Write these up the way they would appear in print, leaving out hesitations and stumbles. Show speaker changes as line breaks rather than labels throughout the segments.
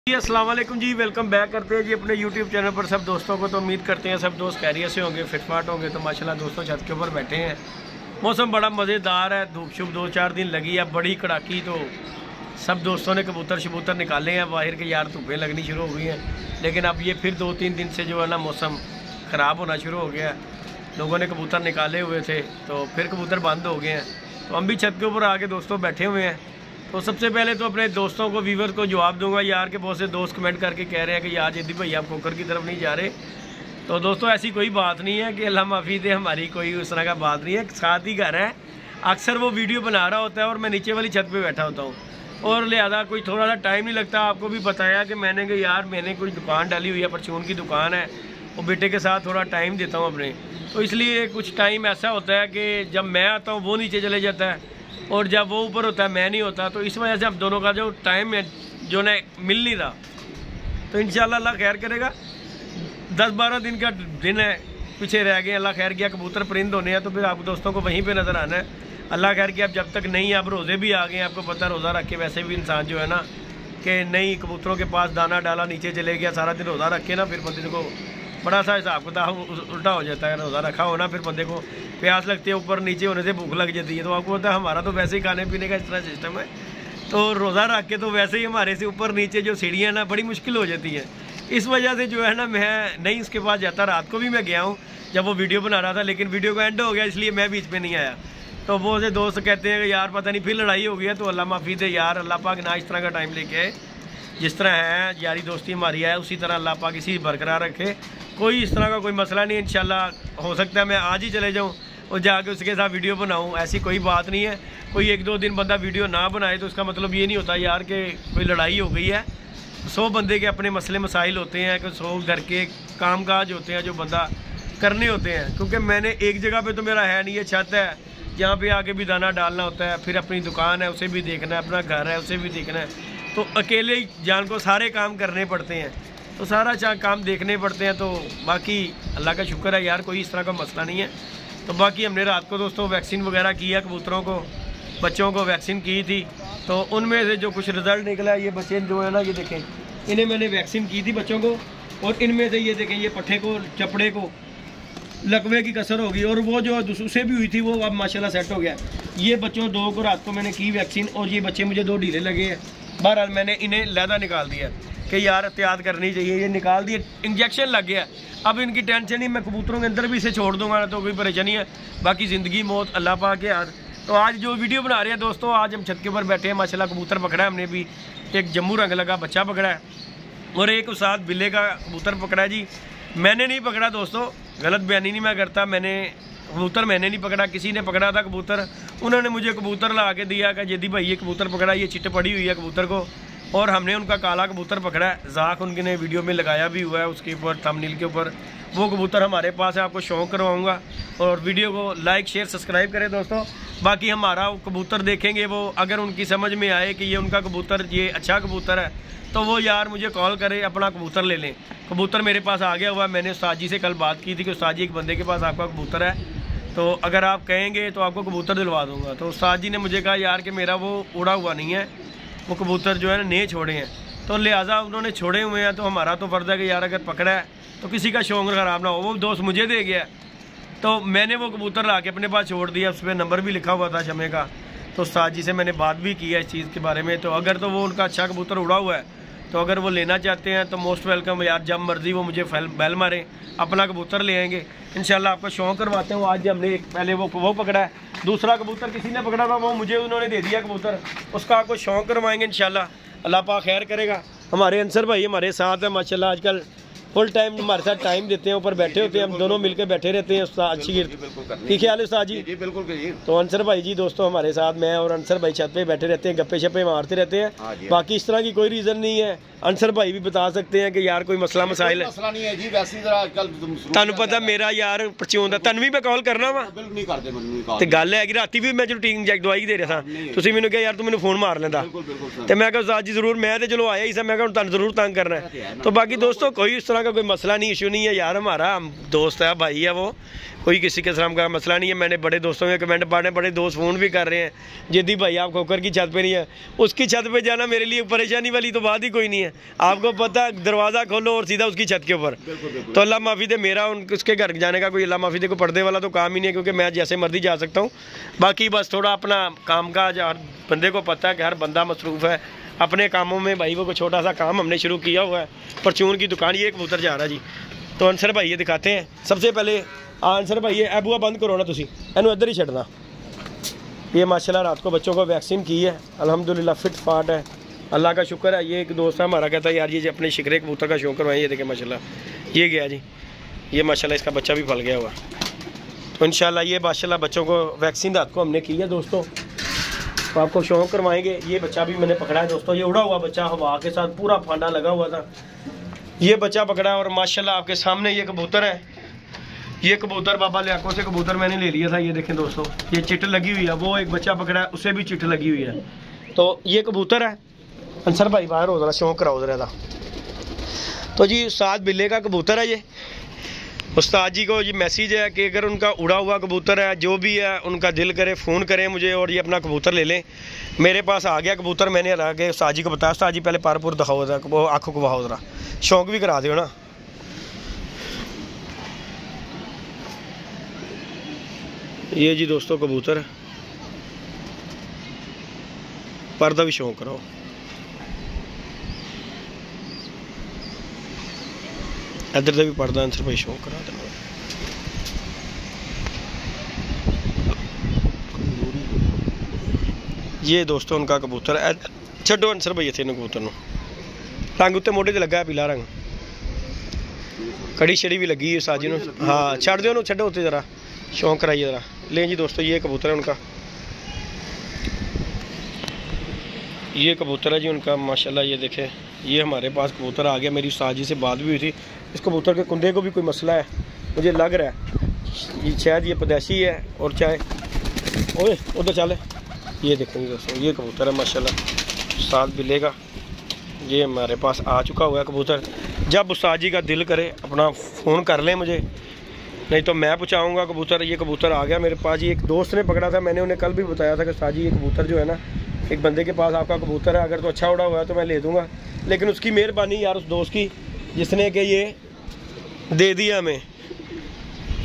जी अस्सलाम वालेकुम जी, welcome back करते हैं जी अपने यूट्यूब चैनल पर सब दोस्तों को। तो उम्मीद करते हैं सब दोस्त खैरियत से होंगे, फिटफाट होंगे। तो माशाल्लाह दोस्तों छत के ऊपर बैठे हैं, मौसम बड़ा मज़ेदार है, धूप शुभ 2-4 दिन लगी है बड़ी कड़ाकी। तो सब दोस्तों ने कबूतर शबूतर निकाले हैं बाहर के, यार धूपें लगनी शुरू हो गई हैं। लेकिन अब ये फिर 2-3 दिन से जो है ना मौसम ख़राब होना शुरू हो गया है। लोगों ने कबूतर निकाले हुए थे तो फिर कबूतर बंद हो गए हैं। तो हम भी छत के ऊपर आके दोस्तों बैठे हुए हैं। तो सबसे पहले तो अपने दोस्तों को, व्यूवर को जवाब दूंगा। यार के बहुत से दोस्त कमेंट करके कह रहे हैं कि यार जद्दी भाई आप कोकर की तरफ नहीं जा रहे। तो दोस्तों ऐसी कोई बात नहीं है कि अल्लाह माफ़ी दे, हमारी कोई उस तरह का बात नहीं है। साथ ही घर है, अक्सर वो वीडियो बना रहा होता है और मैं नीचे वाली छत पे बैठा होता हूँ और लिहाजा कोई थोड़ा सा टाइम नहीं लगता। आपको भी बताया कि मैंने कि यार मैंने कोई दुकान डाली हुई है, परचून की दुकान है, वो बेटे के साथ थोड़ा टाइम देता हूँ अपने। तो इसलिए कुछ टाइम ऐसा होता है कि जब मैं आता हूँ वो नीचे चले जाता है और जब वो ऊपर होता है मैं नहीं होता। तो इस वजह से हम दोनों का जो टाइम है जो ना मिल नहीं रहा। तो इंशाल्लाह अल्लाह खैर करेगा। 10-12 दिन का दिन है, पीछे रह गए। अल्लाह खैर किया कबूतर परिंद होने हैं तो फिर आप दोस्तों को वहीं पे नज़र आना है। अल्लाह खैर किया। अब जब तक नहीं, अब रोज़े भी आ गए, आपको पता रोज़ा रख के वैसे भी इंसान जो है ना कि नहीं कबूतरों के पास दाना डाला नीचे चले गया, सारा दिन रोज़ा रख के ना फिर बंदे को बड़ा सा हिसाब किताब उल्टा हो जाता है। रोज़ा रखा हो ना फिर बंदे को प्यास लगती है, ऊपर नीचे होने से भूख लग जाती है। तो आपको पता है हमारा तो वैसे ही खाने पीने का इस तरह सिस्टम है। तो रोज़ा रख के तो वैसे ही हमारे से ऊपर नीचे जो सीढ़ियाँ ना बड़ी मुश्किल हो जाती है। इस वजह से जो है ना मैं नहीं उसके पास जाता। रात को भी मैं गया हूँ जब वो वीडियो बना रहा था, लेकिन वीडियो का एंड हो गया इसलिए मैं बीच में नहीं आया। तो वो से दोस्त कहते हैं कि यार पता नहीं फिर लड़ाई हो गई है। तो अल्लाह माफ़ी दे यार, अल्लाह पाक ना इस तरह का टाइम लेके आए। जिस तरह है यारी दोस्ती हमारी है उसी तरह अल्लाह पाक इसी बरकरार रखे। कोई इस तरह का कोई मसला नहीं। इंशाल्लाह हो सकता है मैं आज ही चले जाऊँ और जाके उसके साथ वीडियो बनाऊँ, ऐसी कोई बात नहीं है। कोई 1-2 दिन बंदा वीडियो ना बनाए तो उसका मतलब ये नहीं होता यार कि कोई लड़ाई हो गई है। 100 बंदे के अपने मसले मसाइल होते हैं कि 100 घर के काम काज होते हैं जो बंदा करने होते हैं। क्योंकि मैंने एक जगह पे तो मेरा है नहीं, ये छत है जहाँ पे आके भी दाना डालना होता है, फिर अपनी दुकान है उसे भी देखना है, अपना घर है उसे भी देखना है। तो अकेले ही जान को सारे काम करने पड़ते हैं, तो सारा काम देखने पड़ते हैं। तो बाकी अल्लाह का शुक्र है यार, कोई इस तरह का मसला नहीं है। तो बाकी हमने रात को दोस्तों वैक्सीन वगैरह की है कबूतरों को, बच्चों को वैक्सीन की थी। तो उनमें से जो कुछ रिज़ल्ट निकला, ये बच्चे जो है ना ये देखें, इन्हें मैंने वैक्सीन की थी बच्चों को, और इनमें से ये देखें ये पट्ठे को, चपड़े को लकवे की कसर होगी और वो जो उसे भी हुई थी वो अब माशाल्लाह सेट हो गया। ये बच्चों 2 को रात को मैंने की वैक्सीन और ये बच्चे मुझे 2 ढीले लगे हैं। बहरहाल मैंने इन्हें लहदा निकाल दिया कि यार एहतियात करनी चाहिए, ये निकाल दिए, इंजेक्शन लग गया। अब इनकी टेंशन नहीं, मैं कबूतरों के अंदर भी इसे छोड़ दूंगा ना तो कोई परेशानी है। बाकी ज़िंदगी मौत अल्लाह पाक के हाथ। तो आज जो वीडियो बना रहे हैं दोस्तों, आज हम छत के ऊपर बैठे हैं, माशाल्लाह कबूतर पकड़ा है हमने भी। एक जम्मू रंग लगा बच्चा पकड़ा है और एक उस साथ बिल्ले का कबूतर पकड़ा है जी। मैंने नहीं पकड़ा दोस्तों, गलत बयानी नहीं मैं करता, कबूतर मैंने नहीं पकड़ा, किसी ने पकड़ा था कबूतर। उन्होंने मुझे कबूतर ला के दिया कि जद्दी भाई ये कबूतर पकड़ा, ये चिट पड़ी हुई है कबूतर को, और हमने उनका काला कबूतर पकड़ा है। जाक उनके वीडियो में लगाया भी हुआ है उसके ऊपर, थंबनेल के ऊपर। वो कबूतर हमारे पास है, आपको शौक करवाऊँगा। और वीडियो को लाइक शेयर सब्सक्राइब करें दोस्तों। बाकी हमारा कबूतर देखेंगे, वो अगर उनकी समझ में आए कि ये उनका कबूतर ये अच्छा कबूतर है तो वो यार मुझे कॉल करे, अपना कबूतर ले लें। कबूतर मेरे पास आ गया हुआ है, मैंने उस्ताद जी से कल बात की थी कि उस्ताद जी एक बंदे के पास आपका कबूतर है, तो अगर आप कहेंगे तो आपको कबूतर दिलवा दूंगा। तो उस्ताद जी ने मुझे कहा यार कि मेरा वो उड़ा हुआ नहीं है, वो कबूतर जो है ना नए छोड़े हैं, तो लिहाजा उन्होंने छोड़े हुए हैं। तो हमारा तो फ़र्ज़ है कि यार अगर पकड़ा है तो किसी का शौक ख़राब ना हो। वो दोस्त मुझे दे गया, तो मैंने वो कबूतर ला के अपने पास छोड़ दिया। उस पर नंबर भी लिखा हुआ था शमे का। तो उस्ताद जी से मैंने बात भी की है इस चीज़ के बारे में। तो अगर तो वो उनका अच्छा कबूतर उड़ा हुआ है तो अगर वो लेना चाहते हैं तो मोस्ट वेलकम यार, जब मर्जी वो मुझे बैल मारें, अपना कबूतर ले आएंगे इंशाल्लाह। आपको शौक करवाते हैं। आज हमने पहले वो पकड़ा है, दूसरा कबूतर किसी ने पकड़ा था वो मुझे उन्होंने दे दिया कबूतर, उसका आपको शौक करवाएंगे इंशाल्लाह। अल्लाह पाक खैर करेगा। हमारे अंसर भाई हमारे साथ है माशाल्लाह, आजकल फुल टाइम हमारे साथ टाइम देते हैं, ऊपर बैठे होते हैं, हम दोनों मिलकर बैठे रहते हैं। उस्ताद अच्छी की ख्याल है उस्ताद जी? बिल्कुल। तो अंसर भाई जी दोस्तों हमारे साथ, मैं और अंसर भाई छत पे बैठे रहते हैं, गप्पे शप्पे मारते रहते हैं। बाकी इस तरह की कोई रीज़न नहीं है। अंसर भाई भी बता सकते हैं कि यार कोई मसला मसाइल है।
मसला नहीं है जी, वैसे जरा आजकल
ਤੁਹਾਨੂੰ पता मेरा यार परचून ਦਾ ਤੁਹਾਨੂੰ ਵੀ मैं कॉल करना वा
नहीं करते मैं
ਤੇ ਗੱਲ ਹੈ ਕਿ ਰਾਤੀ ਵੀ ਮੈਂ ਰੂਟੀਨ ਇੰਜੈਕਟ ਦਵਾਈ ਦੇ ਰਿਹਾ ਸਾਂ, ਤੁਸੀਂ ਮੈਨੂੰ ਕਿਹਾ ਯਾਰ ਤੂੰ ਮੈਨੂੰ ਫੋਨ ਮਾਰ ਲੈਂਦਾ ਤੇ ਮੈਂ ਕਿਹਾ ਉਸਤਾਦ ਜੀ ਜ਼ਰੂਰ, ਮੈਂ ਤੇ ਚਲੋ ਆਇਆ ਹੀ ਸਾਂ, ਮੈਂ ਕਿਹਾ ਹੁਣ ਤੁਹਾਨੂੰ ਜ਼ਰੂਰ ਤੰਗ ਕਰਨਾ ਹੈ। तो बाकी दोस्तों कोई इस तरह तरह का कोई मसला नहीं, इशू नहीं है यार, हमारा हम दोस्त है, भाई है वो, कोई किसी किस्म का मसला नहीं है। मैंने बड़े दोस्तों के कमेंट पढ़े, बड़े दोस्त फ़ोन भी कर रहे हैं, जिद्दी भाई आप खोकर की छत पे नहीं है, उसकी छत पे जाना मेरे लिए परेशानी वाली तो बात ही कोई नहीं है। आपको पता, दरवाज़ा खोलो और सीधा उसकी छत के ऊपर। तो अल्लाह माफ़ी दे, मेरा उसके घर जाने का कोई अल्लाह माफ़ी दे को पर्दे वाला तो काम ही नहीं है, क्योंकि मैं जैसे मर्जी जा सकता हूँ। बाकी बस थोड़ा अपना काम काज, हर बंदे को पता है कि हर बंदा मसरूफ़ है अपने कामों में। भाई वो कोई छोटा सा काम हमने शुरू किया हुआ है, परचून की दुकान। ये कबूतर जा रहा जी, तो अंसर भाई ये दिखाते हैं। सबसे पहले आंसर भाई ये बुआ बंद करो ना, तुसी इनू इधर ही छड़ना। ये माशाल्लाह रात को बच्चों को वैक्सीन की है, अल्हम्दुलिल्लाह फिट फाट है, अल्लाह का शुक्र है। ये एक दोस्त है हमारा, कहता है यार ये अपने शिकरे कबूतर का शौक करवाएं। ये देखें माशाल्लाह ये गया जी, ये माशाल्लाह इसका बच्चा भी फल गया हुआ। तो इंशाल्लाह ये माशाल्लाह बच्चों को वैक्सीन रात को हमने की है दोस्तों, तो आपको शौक करवाएंगे। ये बच्चा भी मैंने पकड़ा है दोस्तों, ये उड़ा हुआ बच्चा हवा के साथ पूरा फांडा लगा हुआ था, ये बच्चा पकड़ा है। और माशाल्लाह आपके सामने ये कबूतर है, ये कबूतर बाबा लियाको से कबूतर मैंने ले लिया था। ये देखें दोस्तों, ये चिट लगी हुई है, वो एक बच्चा पकड़ा है उसे भी चिट लगी हुई है। तो ये कबूतर है, अंसर भाई बाहर हो जरा, शौक कराओ जरा। तो जी उस्ताद बिल्ले का कबूतर है ये। उस्ताद जी को ये मैसेज है कि अगर उनका उड़ा हुआ कबूतर है, जो भी है, उनका दिल करे फ़ोन करें मुझे और ये अपना कबूतर ले लें। मेरे पास आ गया कबूतर, मैंने हला के उस्ताद जी को बताया। उस्ताद जी पहले पारपुर दिखाओ जरा, वो आँखों को बहाओ जरा, शौक भी करा दो ना। ये जी दोस्तों कबूतर, पर्दा भी शौक कराओ। इधर से भी पर्दा अंसर भाई शौक करा देना। ये दोस्तों उनका कबूतर है, छो अंसर भाई थे कबूतर रंग उत्ते मोटे से लगा है पीला रंग, कड़ी छड़ी भी लगी है साजी नूं। हाँ छड़ दो, छो उत्ते जरा, शौक कराइए ज़रा। लें जी दोस्तों ये कबूतर है उनका, ये कबूतर है जी उनका माशाल्लाह। ये देखें, ये हमारे पास कबूतर आ गया, मेरी उस्ताद जी से बात भी हुई थी। इस कबूतर के कुंदे को भी कोई मसला है मुझे लग रहा है, ये शायद ये पैदाइशी है और चाहे ओए उधर चले। ये देखेंगे दोस्तों, ये कबूतर है माशाल्लाह उस्ताद बिल्ले का, ये हमारे पास आ चुका हुआ है कबूतर। जब उस्ताद जी का दिल करे अपना फ़ोन कर लें मुझे, नहीं तो मैं पहुँचाऊँगा कबूतर। ये कबूतर आ गया मेरे पास जी, एक दोस्त ने पकड़ा था, मैंने उन्हें कल भी बताया था कि उस्ताद जी ये कबूतर जो है ना, एक बंदे के पास आपका कबूतर है, अगर तो अच्छा उड़ा हुआ है तो मैं ले दूँगा। लेकिन उसकी मेहरबानी यार उस दोस्त की जिसने कि ये दे दिया हमें,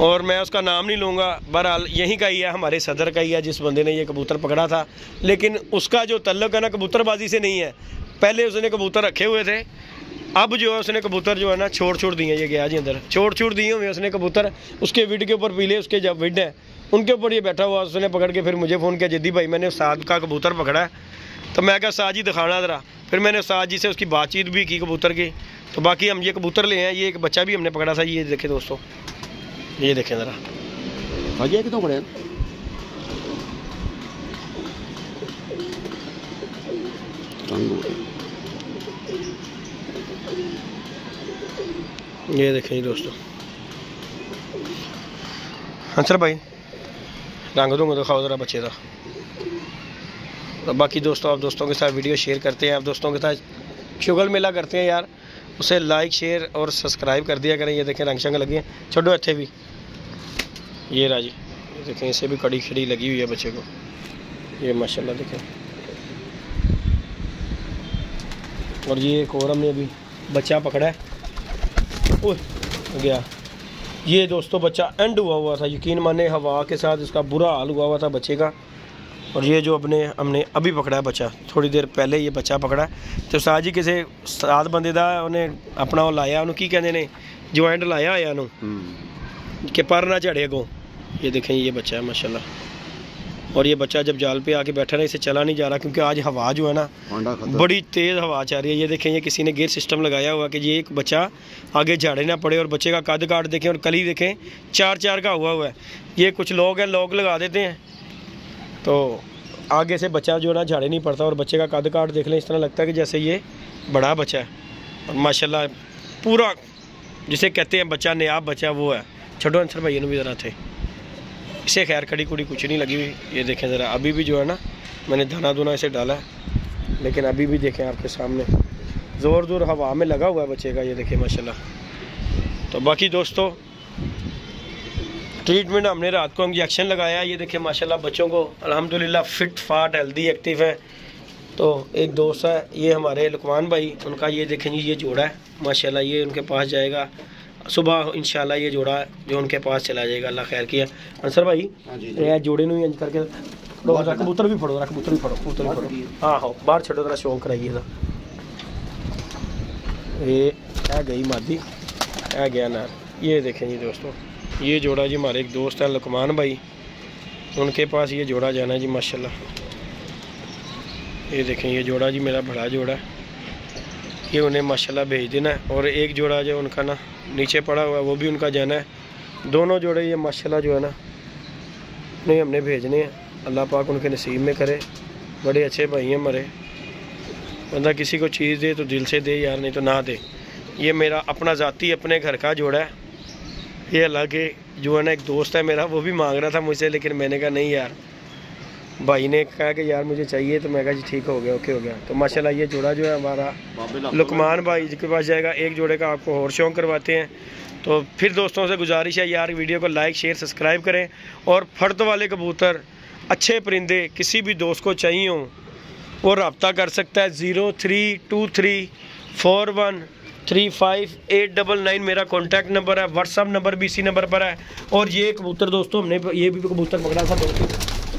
और मैं उसका नाम नहीं लूँगा। बहरहाल यहीं का ही है, हमारे सदर का ही है जिस बंदे ने ये कबूतर पकड़ा था। लेकिन उसका जो तल्लुक़ है ना कबूतरबाजी से नहीं है, पहले उसने कबूतर रखे हुए थे, अब जो है उसने कबूतर जो है ना छोड़ दिए। ये गया जी अंदर, छोड़ दिए हुए उसने कबूतर, उसके विड के ऊपर पीले उसके जब विड है उनके ऊपर ये बैठा हुआ। उसने पकड़ के फिर मुझे फ़ोन किया, जिद्दी भाई मैंने उस्ताद का कबूतर पकड़ा है। तो मैं कहा उस्ताद जी दिखाना ज़रा, फिर मैंने उस्ताद जी से उसकी बातचीत भी की कबूतर की। तो बाकी हम ये कबूतर ले हैं, ये एक बच्चा भी हमने पकड़ा था। ये देखें दोस्तों, ये देखें ज़रा,
भाजी कितों पड़े
ये देखें दोस्तों। अंसर भाई रंग दूंगा दिखाओ ज़रा बच्चे का। तो बाकी दोस्तों आप दोस्तों के साथ वीडियो शेयर करते हैं, आप दोस्तों के साथ शुगल मेला करते हैं यार, उसे लाइक शेयर और सब्सक्राइब कर दिया करें। ये देखें रंग शंग लगे हैं, छोड़ो अच्छे भी। ये राजी देखें, इसे भी कड़ी खड़ी लगी हुई है बच्चे को, ये माशाल्लाह देखें। और ये एक और हमने अभी बच्चा पकड़ा है, ओह गया। ये दोस्तों बच्चा एंड हुआ था, यकीन माने हवा के साथ इसका बुरा हाल हुआ था बच्चे का। और ये जो हमने अभी पकड़ा है बच्चा, थोड़ी देर पहले ये बच्चा पकड़ा है। तो साजी किसी सात बंदे का उन्हें अपना वो लाया, उन्होंने की कहते हैं ज्वाइंट लाया होया उन्होंने कि पर ना झड़े अगों। ये देखें ये बच्चा है माशाल्लाह। और ये बच्चा जब जाल पे आके बैठा ना, इसे चला नहीं जा रहा क्योंकि आज हवा जो है ना बड़ी तेज़ हवा चल रही है। ये देखें, ये किसी ने गेयर सिस्टम लगाया हुआ कि ये एक बच्चा आगे झाड़े ना पड़े। और बच्चे का कद काट देखें और कली देखें 4-4 का हुआ है। ये कुछ लोग हैं लॉक लगा देते हैं तो आगे से बच्चा जो है ना झाड़े नहीं पड़ता। और बच्चे का कद काट देख लें, इस तरह लगता है कि जैसे ये बड़ा बच्चा है। और माशाल्लाह पूरा जिसे कहते हैं बच्चा नयाब बच्चा वो है। छोटो अंसर भाई भी ज़रा थे, इसे खैर कड़ी कुड़ी कुछ नहीं लगी हुई। ये देखें ज़रा, अभी भी जो है ना मैंने दाना दूना इसे डाला है, लेकिन अभी भी देखें आपके सामने ज़ोर ज़ोर हवा में लगा हुआ है बच्चे का। ये देखें माशाल्लाह तो बाकी दोस्तों ट्रीटमेंट हमने रात को इंजेक्शन लगाया। ये देखिए माशाल्लाह बच्चों को अल्हम्दुलिल्लाह फिट फाट हेल्दी एक्टिव है। तो एक दोस्त है ये हमारे लुकमान भाई, उनका ये देखें जी ये जोड़ा है माशाल्लाह, ये उनके पास जाएगा सुबह इंशाल्लाह। ये जोड़ा जो उनके पास चला जाएगा, अल्लाह खैर किया। अंसर भाई ये जोड़े ਨੂੰ इंज करके कबूतर भी फड़ो, कबूतर भी फड़ो। हाँ हाँ बाहर छोड़ो जरा शौक कराइए। ये है गई मादी, है गया ना। ये देखें जी दोस्तों ये जोड़ा जी हमारे एक दोस्त हैं लुकमान भाई, उनके पास ये जोड़ा जाना है जी माशाल्लाह। ये देखें ये जोड़ा जी मेरा बड़ा जोड़ा है, ये उन्हें माशाल्लाह भेज देना है। और एक जोड़ा जो उनका ना नीचे पड़ा हुआ है वो भी उनका जाना है। दोनों जोड़े ये माशाल्लाह जो है ना नहीं हमने भेजने हैं। अल्लाह पाक उनके नसीब में करे, बड़े अच्छे भाई हैं हमारे। बंदा किसी को चीज़ दे तो दिल से दे यार, नहीं तो ना दे। ये मेरा अपना ज़ाती अपने घर का जोड़ा है। ये अल्लाह के जो है ना एक दोस्त है मेरा, वो भी मांग रहा था मुझसे, लेकिन मैंने कहा नहीं यार, भाई ने कहा कि यार मुझे चाहिए, तो मैं कहा जी ठीक हो गया, ओके हो गया। तो माशाल्लाह ये जोड़ा जो है हमारा लुकमान भाई के पास जाएगा। एक जोड़े का आपको और शौक करवाते हैं। तो फिर दोस्तों से गुजारिश है यार वीडियो को लाइक शेयर सब्सक्राइब करें। और फर्द वाले कबूतर अच्छे परिंदे किसी भी दोस्त को चाहिए हो वो रब्ता कर सकता है। 0323413589 मेरा कॉन्टैक्ट नंबर है। व्हाट्सअप नंबर भी इसी नंबर पर है। और ये कबूतर दोस्तों हमने ये भी कबूतर पकड़ा था दोस्तों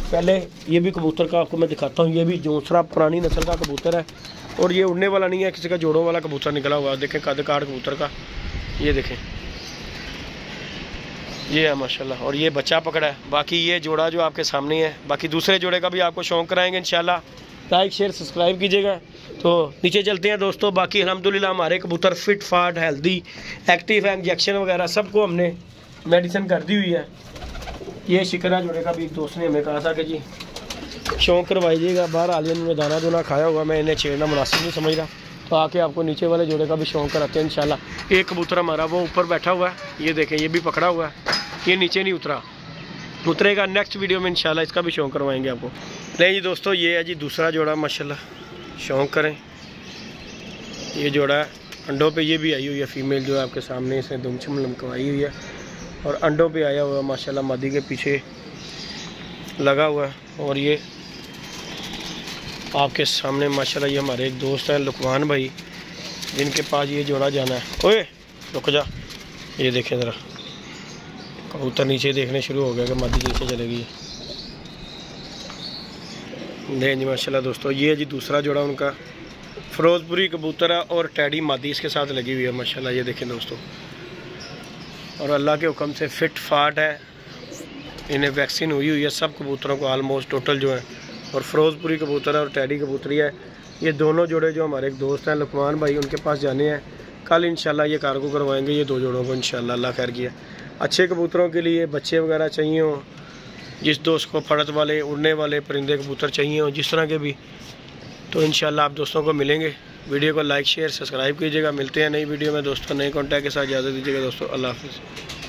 पहले, ये भी कबूतर का आपको मैं दिखाता हूँ। ये भी दूसरा पुरानी नस्ल का कबूतर है और ये उड़ने वाला नहीं है, किसी का जोड़ों वाला कबूतर निकला हुआ है। देखें कद काट कबूतर का, ये देखें ये है माशाल्लाह। और ये बच्चा पकड़ा है। बाकी ये जोड़ा जो आपके सामने है, बाकी दूसरे जोड़े का भी आपको शौक कराएंगे इंशाल्लाह। लाइक शेयर सब्सक्राइब कीजिएगा। तो नीचे चलते हैं दोस्तों। बाकी अल्हम्दुलिल्लाह हमारे कबूतर फिट फाट हेल्दी एक्टिव है। इंजेक्शन वगैरह सबको हमने मेडिसिन कर दी हुई है। ये शिकरा जोड़े का भी एक दोस्त ने हमें कहा था कि जी शौक करवाइएगा। बाहर आलिया ने दाना दूना खाया हुआ, मैं इन्हें छेड़ना मुनासिब नहीं समझ रहा, तो आके आपको नीचे वाले जोड़े का भी शौक कराते हैं इंशाल्लाह। एक कबूतर हमारा वो ऊपर बैठा हुआ है, ये देखें ये भी पकड़ा हुआ है, ये नीचे नहीं उतरेगा। नेक्स्ट वीडियो में इंशाल्लाह इसका भी शौक करवाएंगे आपको। नहीं जी दोस्तों ये है जी दूसरा जोड़ा माशाल्लाह, शौक करें। ये जोड़ा है अंडों पे, ये भी आई हुई है फीमेल जो है आपके सामने, इसने दुमछम लमकवाई हुई है और अंडों पे आया हुआ है माशाल्लाह, मादी के पीछे लगा हुआ है। और ये आपके सामने माशाल्लाह ये हमारे एक दोस्त हैं लुकमान भाई, जिनके पास ये जोड़ा जाना है। ओए रुक जा, ये देखें ज़रा कबूतर नीचे देखने शुरू हो गया कि मादी नीचे चलेगी। नहीं जी माशाल्लाह दोस्तों ये जी दूसरा जोड़ा उनका फिरोजपुरी कबूतर है और टैडी मादी इसके साथ लगी हुई है माशाल्लाह। ये देखें दोस्तों, और अल्लाह के हुक्म से फिट फाट है, इन्हें वैक्सीन हुई है सब कबूतरों को आलमोस्ट टोटल जो है। और फिरोजपुरी कबूतर है और टैडी कबूतरी है। ये दोनों जोड़े जो हमारे एक दोस्त हैं लुकमान भाई, उनके पास जाने हैं। कल इंशाल्लाह ये कार्गो करवाएंगे ये दो जोड़ों को इंशाल्लाह, अल्लाह खैर किया। अच्छे कबूतरों के लिए बच्चे वगैरह चाहिए हो, जिस दोस्त को फड़त वाले उड़ने वाले परिंदे कबूतर चाहिए हो जिस तरह के भी, तो इंशाल्लाह आप दोस्तों को मिलेंगे। वीडियो को लाइक शेयर सब्सक्राइब कीजिएगा। मिलते हैं नई वीडियो में दोस्तों, नए कॉन्टैक्ट के साथ। इजाज़त दीजिएगा दोस्तों, अल्लाह हाफ़िज़।